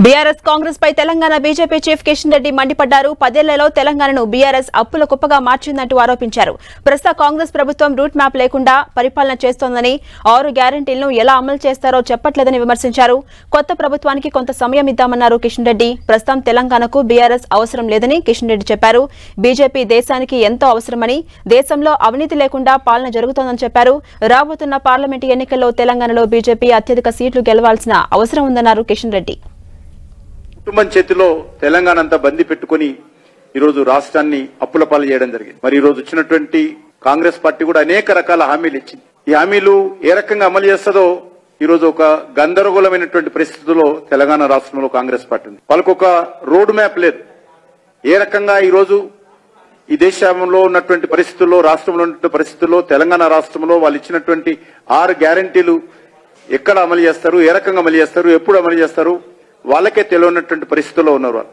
BRS Congress పై Telangana BJP chief Kishan Reddy మండిపడ్డారు. 10 ఏళ్లలో తెలంగాణను బీఆర్ఎస్ అప్పుల కుప్పగా మార్చిందంటూ ఆరోపించారు. ప్రస్తుత కాంగ్రెస్ ప్రభుత్వం రూట్ మ్యాప్ లేకుండా పరిపాలన చేస్తోందని, 6 గ్యారెంటీలను ఎలా అమలు చేస్తారో చెప్పట్లేదని విమర్శించారు. కొత్త ప్రభుత్వానికి కొంత సమయం ఇద్దామన్నారు కిషన్ రెడ్డి. ప్రస్తుతం తెలంగాణకు బీఆర్ఎస్ అవసరం లేదని కిషన్ రెడ్డి చెప్పారు. బీజేపీ దేశానికి ఎంతో అవసరమని, దేశంలో అవినీతి లేకుండా పాలన జరుగుతోందని చెప్పారు. రాబోతున్న పార్లమెంటు ఎన్నికల్లో తెలంగాణలో బీజేపీ అత్యధిక సీట్లు గెలవాల్సిన అవసరం ఉందన్నారు కిషన్ రెడ్డి. కుటుంబం చేతిలో తెలంగాణ అంతా బందీ పెట్టుకుని ఈరోజు రాష్ట్రాన్ని అప్పుల పాలు చేయడం జరిగింది. మరి ఈరోజు వచ్చినటువంటి కాంగ్రెస్ పార్టీ కూడా అనేక రకాల హామీలు ఇచ్చింది. ఈ హామీలు ఏ రకంగా అమలు చేస్తుందో ఈరోజు ఒక గందరగోళమైనటువంటి పరిస్థితుల్లో తెలంగాణ రాష్ట్రంలో కాంగ్రెస్ పార్టీ ఉంది. వాళ్ళకు ఒక రోడ్ మ్యాప్ లేదు. ఏ రకంగా ఈరోజు ఈ దేశంలో ఉన్నటువంటి పరిస్థితుల్లో, రాష్ట్రంలో ఉన్నటువంటి పరిస్థితుల్లో, తెలంగాణ రాష్ట్రంలో వాళ్ళు ఇచ్చినటువంటి 6 గ్యారెంటీలు ఎక్కడ అమలు చేస్తారు, ఏ రకంగా అమలు చేస్తారు, ఎప్పుడు అమలు చేస్తారు వాళ్ళకే తెలియనటువంటి పరిస్థితుల్లో ఉన్నారు వాళ్ళు.